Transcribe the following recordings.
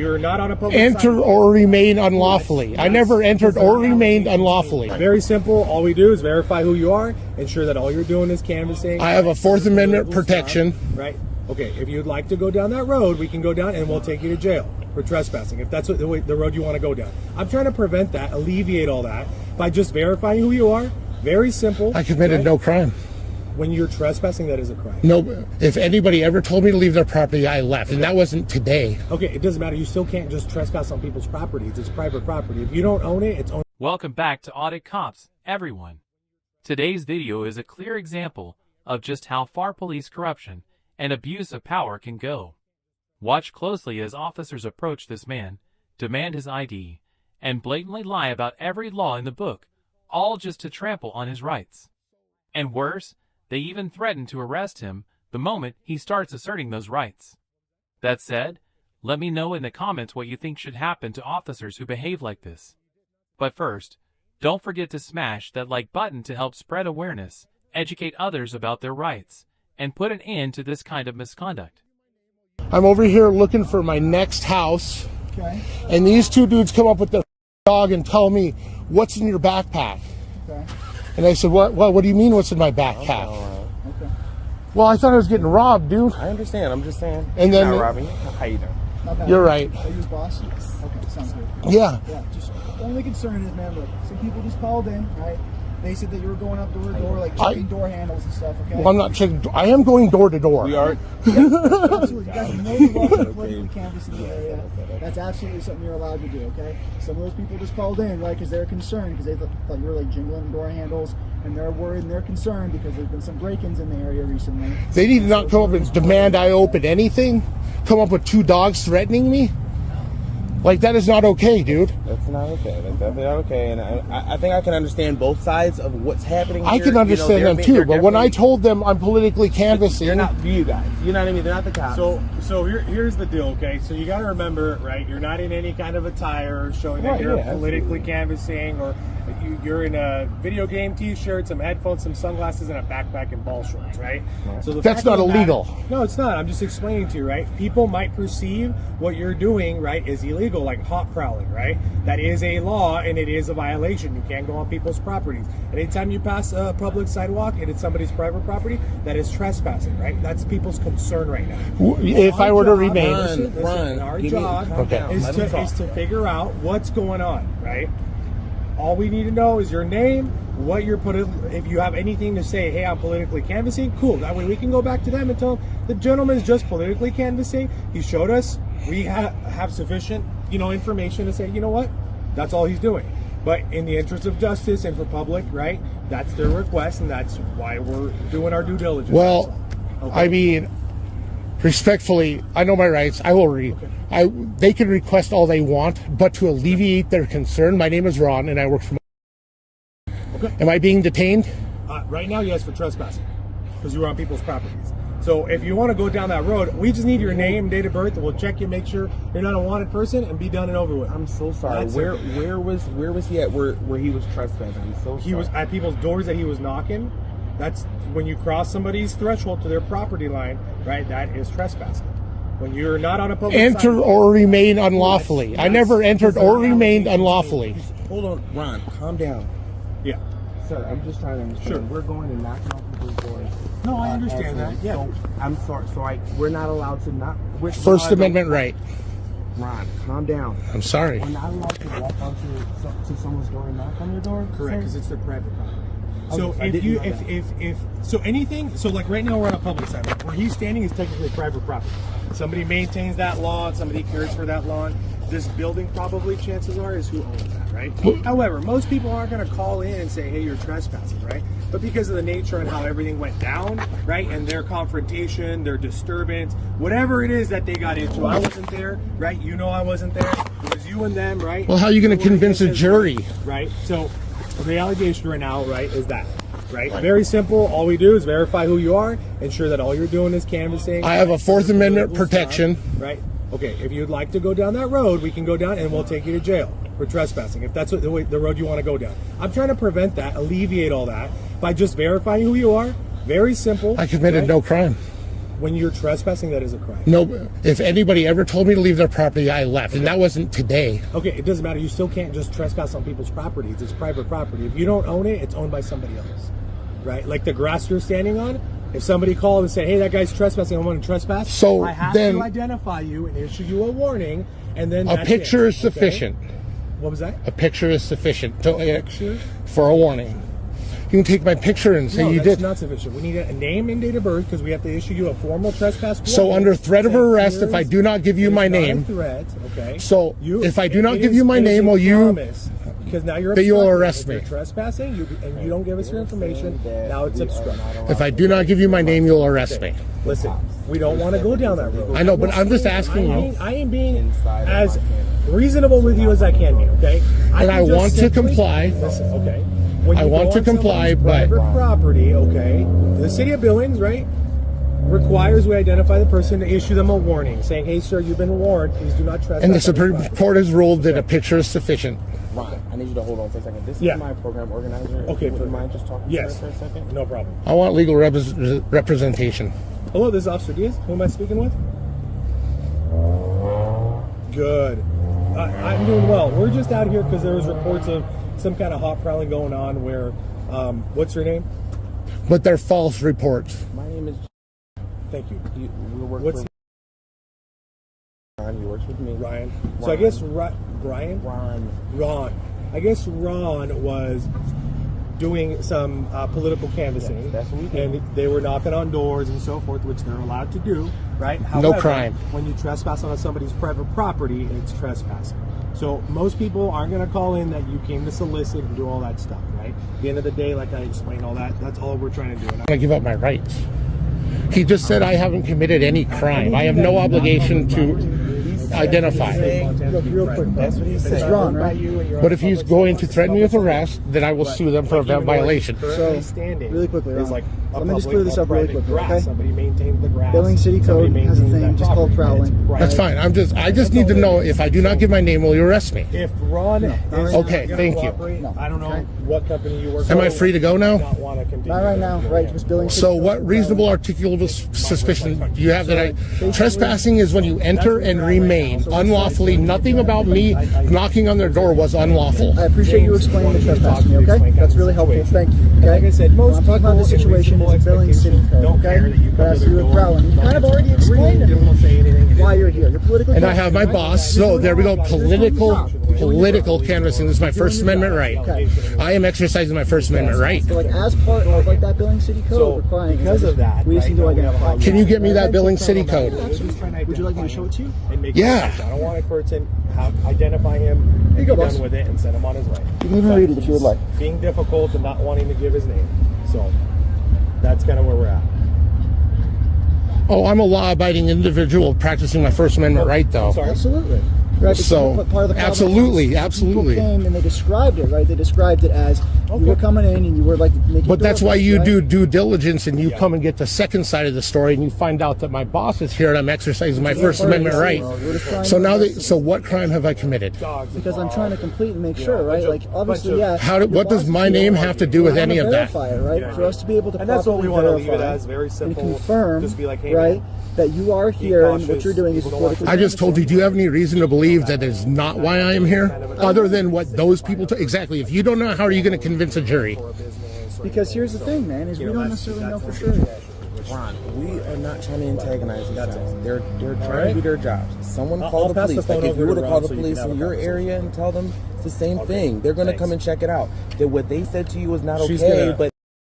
You're not on a public enter or remain unlawfully. I never entered or remained unlawfully. Very simple. All we do is verify who you are, ensure that all you're doing is canvassing. I have a Fourth Amendment protection. Right. Okay. If you'd like to go down that road, we can go down and we'll take you to jail for trespassing. If that's the road you want to go down. I'm trying to prevent that, alleviate all that by just verifying who you are. Very simple. I committed no crime. When you're trespassing, that is a crime. No, if anybody ever told me to leave their property, I left, and that wasn't today. Okay, it doesn't matter. You still can't just trespass on people's properties. It's private property. If you don't own it, it's owned. Welcome back to Audit Cops, everyone. Today's video is a clear example of just how far police corruption and abuse of power can go. Watch closely as officers approach this man, demand his ID, and blatantly lie about every law in the book, all just to trample on his rights. And worse, they even threaten to arrest him the moment he starts asserting those rights. That said, let me know in the comments what you think should happen to officers who behave like this. But first, don't forget to smash that like button to help spread awareness, educate others about their rights, and put an end to this kind of misconduct. I'm over here looking for my next house, Okay. and these two dudes come up with their dog and tell me, "What's in your backpack?" Okay. And I said, "What do you mean, what's in my backpack?" Okay. Well, I thought I was getting robbed, dude. I understand. I'm just saying. And then- not robbing you. How you doing? Not bad. You're right. Are you his boss? Okay, sounds good. Yeah. Yeah, just the only concern is, man, look, some people just called in, right? They said that you were going up door to door, like checking door handles and stuff, okay? Well, I'm not checking. I am going door to door. We are. Absolutely. You guys know the law to politically canvass in the area. That's absolutely something you're allowed to do, okay? Some of those people just called in, right, because they're concerned, because they thought you were like jingling door handles, and they're worried and they're concerned because there's been some break-ins in the area recently. They need to not come up and demand I open anything. Come up with two dogs threatening me. Like, that is not okay, dude. That's not okay. That's definitely not okay. And I think I can understand both sides of what's happening here. I can understand them too, but when I told them I'm politically canvassing, they're not you guys. You know what I mean? They're not the cops. So here's the deal, okay? So you got to remember, right? You're not in any kind of attire showing that Right, you're yeah, politically canvassing, or you're in a video game T-shirt, some headphones, some sunglasses, and a backpack and ball shorts, right? So that's not illegal. No, it's not. I'm just explaining to you, right? People might perceive what you're doing, right, is illegal, like hot prowling, right? That is a law and it is a violation. You can't go on people's properties. And anytime you pass a public sidewalk and it's somebody's private property, that is trespassing, right? That's people's concern right now. If I were to remain, Our job is to figure out what's going on, right? All we need to know is your name, what you're putting. If you have anything to say, hey, I'm politically canvassing, cool. That way we can go back to them and tell them the gentleman is just politically canvassing. He showed us. We have sufficient, information to say, you know what, that's all he's doing. But in the interest of justice and for public, right, that's their request, and that's why we're doing our due diligence. well, Okay. I mean, respectfully, I know my rights. I will read. They can request all they want, but to alleviate their concern, my name is Ron, and I work for. Okay. Am I being detained? Right now, yes, for trespassing, because you were on people's properties. So if you want to go down that road, we just need your name, date of birth, and we'll check you, make sure you're not a wanted person, and be done and over with. I'm so sorry. That's Where was he at? Where he was trespassing? I'm so sorry. He was at people's doors that he was knocking. That's when you cross somebody's threshold to their property line, right? That is trespassing. When you're not on a public Enter sidewalk, or remain unlawfully. I never entered or remained unlawfully. Hold on, Ron. Calm down. Yeah. Sir, I'm just trying to understand. Sure. We're going and knocking on people's doors. No, I understand that. Yeah. So, I'm sorry. So we're not allowed to not. First Amendment right. Ron, calm down. I'm sorry. We're not allowed to walk onto to someone's door and knock on your door. Correct, because it's their private property. So I if you didn't know if anything, so like right now we're on a public sidewalk. Where he's standing is technically private property. Somebody maintains that lawn, somebody cares for that lawn. This building probably, chances are, is who owns that, right? However, most people aren't going to call in and say, hey, you're trespassing, right? But because of the nature and how everything went down, right, and their confrontation, their disturbance, whatever it is that they got into, I wasn't there, right? I wasn't there. It was you and them, right? Well, how are you going to convince a jury? Right? So the allegation right now, right, is that. Right? Very simple. All we do is verify who you are, ensure that all you're doing is canvassing. I have a Fourth Amendment protection. Right? Okay, if you'd like to go down that road, we can go down and we'll take you to jail for trespassing, if that's the road you want to go down. I'm trying to prevent that, alleviate all that, by just verifying who you are. Very simple. I committed no crime. When you're trespassing, that is a crime. No, if anybody ever told me to leave their property, I left, and that wasn't today. Okay, it doesn't matter. You still can't just trespass on people's properties. It's private property. If you don't own it, it's owned by somebody else, right? Like the grass you're standing on. If somebody called and said, "Hey, that guy's trespassing. I want to trespass," so I have then to identify you and issue you a warning, and then a picture is sufficient. What was that? A picture is sufficient for a warning. You can take my picture and say you did. That's not sufficient. We need a name and date of birth because we have to issue you a formal trespass warning. So under threat of arrest, if I do not give you my name, threat, okay. So if I do not give you my name, will you? Because now you're that you'll obstructing. arrest If me. you're trespassing, and you don't give us your information. Now it's obstructing. If I do not give you my name, you'll arrest me. Listen, we don't want to go down that road. I know, but I'm just asking you. I am being as reasonable with you as I can be, okay? And I want to comply. Listen, okay? I want to comply, but private property, okay? The city of Billings, right, requires we identify the person to issue them a warning, saying, "Hey, sir, you've been warned. Please do not trespass." And the Supreme Court has ruled that a picture is sufficient. Ron, I need you to hold on for a second. This Yeah. is my program organizer. Okay, would you mind just talking yes. to her for a second? No problem. I want legal representation. Hello, this is Officer Diaz. Who am I speaking with? Good. I'm doing well. We're just out here because there was reports of some kind of hot prowling going on where, what's your name? But they're false reports. My name is. Thank you. We work What's for Ron. He works with me. Ryan. So I guess Brian? Ron. I guess Ron was doing some political canvassing. Yes, that's what we do. And they were knocking on doors and so forth, which they're allowed to do, right? No However, crime. When you trespass on somebody's private property, it's trespassing. So most people aren't going to call in that you came to solicit and do all that stuff, right? At the end of the day, like I explained all that, that's all we're trying to do. I give up my rights. He just said I haven't committed any crime. I have no obligation to identify. Real quick, That's what he said. It's Ron, right? But if he's going to threaten me with arrest, then I will sue them for a violation. So, standing really quickly, is Ron. like Let me just clear this up really quickly, okay? Somebody maintains the grass. Billings City Code Somebody has a maintains thing that just called property. prowling. That's fine. I just need to know if I do not give my name, will you arrest me? If Ron is Okay, gonna thank you. cooperate, No. I don't know Okay. what company you work for. Am I free to go now? Not want to continue Not right now, right? Just Billings City So Code what for reasonable prowling. articulable suspicion do you have that I... Trespassing is when you enter and remain unlawfully. Nothing about me knocking on their door was unlawful. I appreciate you explaining the trespass to me, okay? That's really helpful. Thank you. Okay? Like I said, most I'm talking about the people in situation reasonable is Billings City Code, don't care okay? that you But come as to to their you with door. prowling, you kind of already explained They won't say anything. why you're here. You're politically And I have my canvassing, right? boss. So there we go. Political canvassing. This is my First Amendment right. I am exercising my First Amendment right. So, like, as part of like that Billings City Code So, requiring, because of that, we just need to right, identify. Can you get me that Billings City Code? Would you like me to show it to you? Yeah. I don't want a person identify him and you go, be boss. done with it and send him on his way. You can even read it if you would like. Being difficult and not wanting to give his name. So that's kind of where we're at. Oh, I'm a law-abiding individual practicing my First Amendment right, though. Sorry. Absolutely. Right, So, but part of the problem absolutely, is absolutely. People came and they described it, right? They described it as you were coming in and you were like making. But that's why doorknobs, you right? do due diligence and you come and get the second side of the story and you find out that my boss is here and I'm exercising my First Amendment right. We're just trying So to- now, so what crime have I committed? because I'm trying to complete and make sure, right? Like obviously, yeah. What does my name have to do with any of that? Verify it, right? For us to be able to And that's what we want to leave it verify as, very and simple. confirm, Just be like, hey, right, man, that you are here and what you're doing is politically. I just told you, do you have any reason to believe that is not why I am here? Other than what those people... Exactly. If you don't know, how are you going to convince a jury? Because here's the thing, man, is we don't necessarily know for sure. Ron, we are not trying to antagonize these guys. They're trying to do their jobs. Someone I'll call the pass the police. phone Like if over you were to to Ron call the so you police can have in a your conversation. area and tell them it's the same thing, they're going to Thanks. come and check it out. That what they said to you is not She's okay, gonna but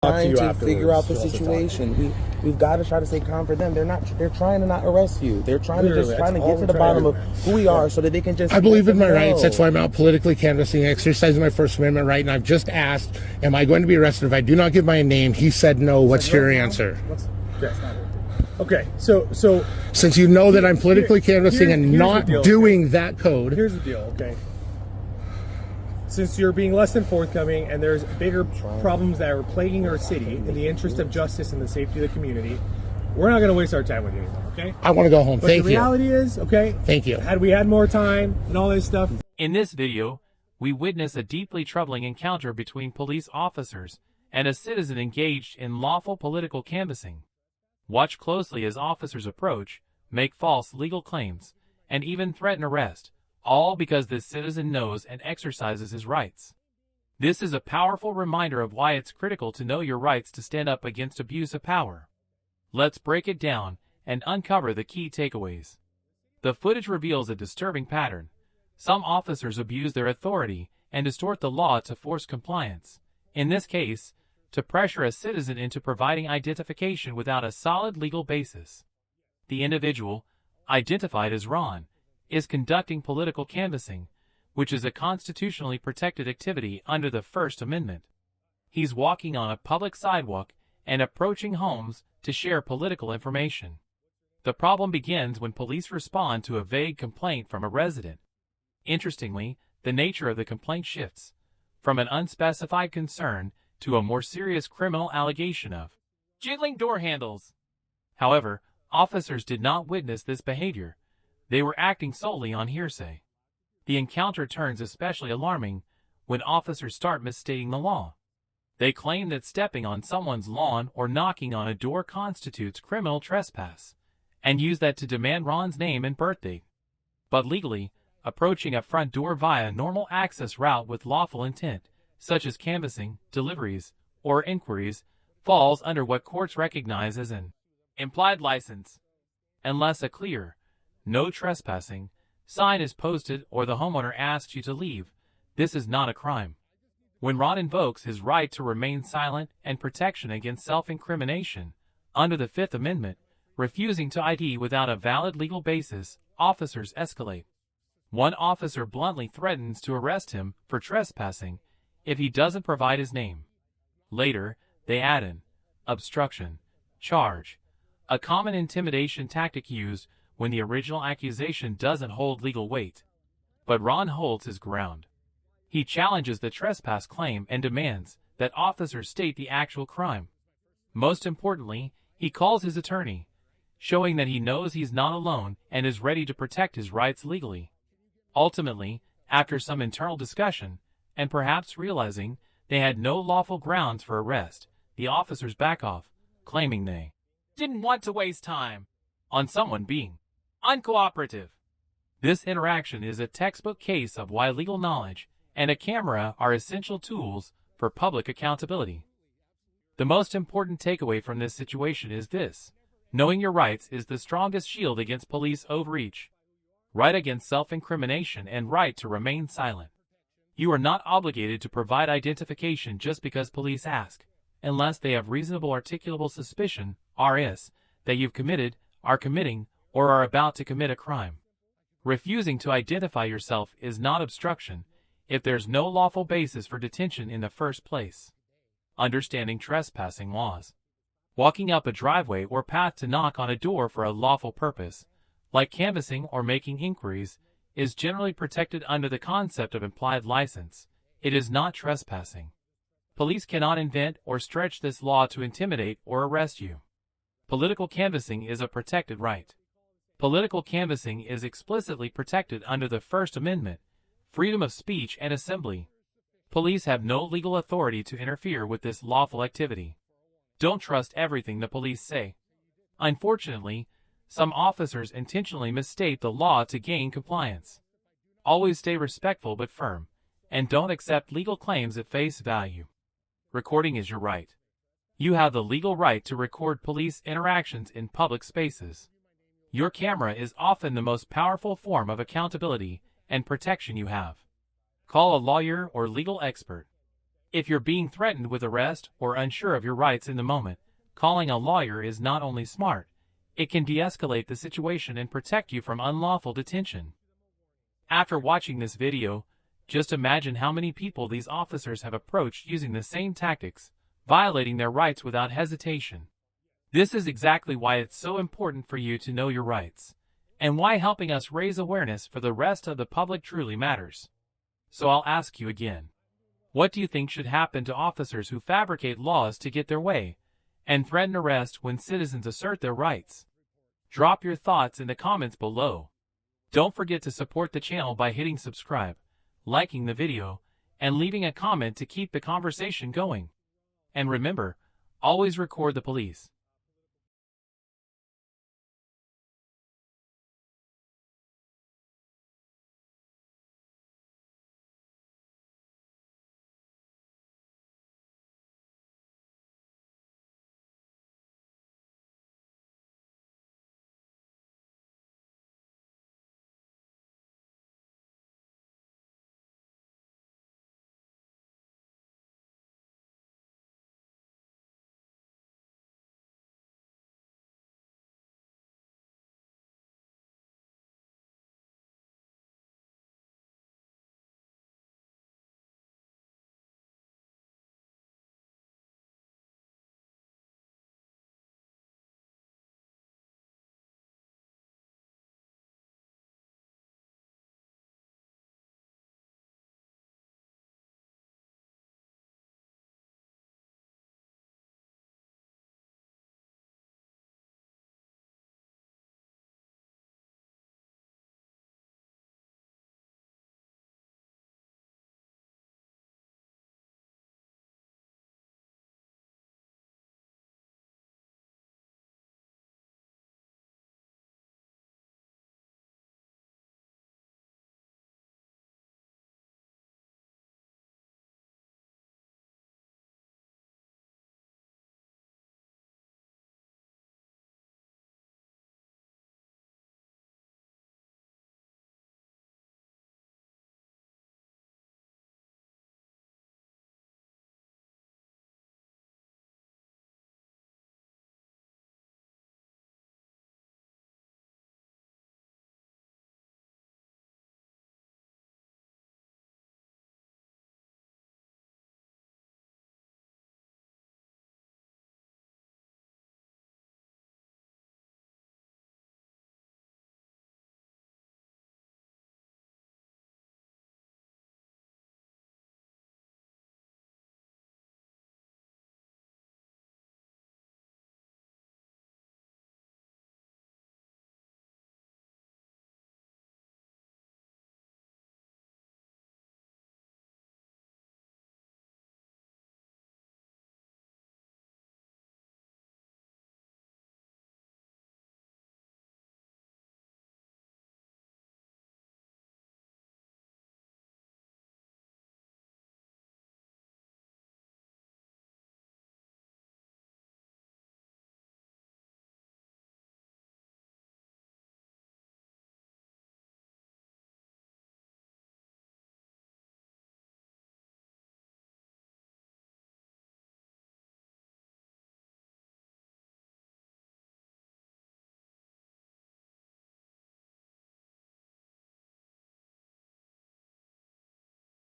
talk to trying you to afterwards. figure out the She'll also talk to you. situation. We've got to try to stay calm for them. They're trying to not arrest you. They're trying Literally, to that's get all to we're the trying bottom to of who we are so that they can just I believe in my let them rights. know. That's why I'm out politically canvassing, exercising my First Amendment right. And I've just asked, am I going to be arrested if I do not give my name? He said no. What's your answer? Okay, so Since you know that I'm politically canvassing and here's the not deal. doing that code, here's the deal, okay? Since you're being less than forthcoming and there's bigger problems that are plaguing our city in the interest of justice and the safety of the community, we're not going to waste our time with you anymore, okay? I want to go home. But Thank the you. reality is, okay, Thank you. had we had more time and all this stuff, In this video, we witness a deeply troubling encounter between police officers and a citizen engaged in lawful political canvassing. Watch closely as officers approach, make false legal claims, and even threaten arrest, all because this citizen knows and exercises his rights. This is a powerful reminder of why it's critical to know your rights to stand up against abuse of power. Let's break it down and uncover the key takeaways. The footage reveals a disturbing pattern. Some officers abuse their authority and distort the law to force compliance. In this case, to pressure a citizen into providing identification without a solid legal basis. The individual, identified as Ron, is conducting political canvassing, which is a constitutionally protected activity under the First Amendment. He's walking on a public sidewalk and approaching homes to share political information. The problem begins when police respond to a vague complaint from a resident. Interestingly, the nature of the complaint shifts from an unspecified concern to a more serious criminal allegation of jiggling door handles. However, officers did not witness this behavior. They were acting solely on hearsay. The encounter turns especially alarming when officers start misstating the law. They claim that stepping on someone's lawn or knocking on a door constitutes criminal trespass, and use that to demand Ron's name and birthday. But legally, approaching a front door via a normal access route with lawful intent, such as canvassing, deliveries, or inquiries, falls under what courts recognize as an implied license. Unless a clear, "No trespassing" sign is posted or the homeowner asks you to leave, this is not a crime. When Ron invokes his right to remain silent and protection against self-incrimination under the Fifth Amendment, refusing to ID without a valid legal basis, officers escalate. One officer bluntly threatens to arrest him for trespassing if he doesn't provide his name. Later, they add an obstruction charge, a common intimidation tactic used when the original accusation doesn't hold legal weight. But Ron holds his ground. He challenges the trespass claim and demands that officers state the actual crime. Most importantly, he calls his attorney, showing that he knows he's not alone and is ready to protect his rights legally. Ultimately, after some internal discussion, and perhaps realizing they had no lawful grounds for arrest, the officers back off, claiming they didn't want to waste time on someone being uncooperative. This interaction is a textbook case of why legal knowledge and a camera are essential tools for public accountability. The most important takeaway from this situation is this: knowing your rights is the strongest shield against police overreach. Right against self-incrimination and right to remain silent. You are not obligated to provide identification just because police ask, unless they have reasonable articulable suspicion, RS, that you've committed, are committing, or are about to commit a crime. Refusing to identify yourself is not obstruction if there's no lawful basis for detention in the first place. Understanding trespassing laws. Walking up a driveway or path to knock on a door for a lawful purpose, like canvassing or making inquiries, is generally protected under the concept of implied license. It is not trespassing. Police cannot invent or stretch this law to intimidate or arrest you. Political canvassing is a protected right. Political canvassing is explicitly protected under the First Amendment, freedom of speech and assembly. Police have no legal authority to interfere with this lawful activity. Don't trust everything the police say. Unfortunately, some officers intentionally misstate the law to gain compliance. Always stay respectful but firm, and don't accept legal claims at face value. Recording is your right. You have the legal right to record police interactions in public spaces. Your camera is often the most powerful form of accountability and protection you have. Call a lawyer or legal expert. If you're being threatened with arrest or unsure of your rights in the moment, calling a lawyer is not only smart, it can de-escalate the situation and protect you from unlawful detention. After watching this video, just imagine how many people these officers have approached using the same tactics, violating their rights without hesitation. This is exactly why it's so important for you to know your rights, and why helping us raise awareness for the rest of the public truly matters. So I'll ask you again. What do you think should happen to officers who fabricate laws to get their way, and threaten arrest when citizens assert their rights? Drop your thoughts in the comments below. Don't forget to support the channel by hitting subscribe, liking the video, and leaving a comment to keep the conversation going. And remember, always record the police.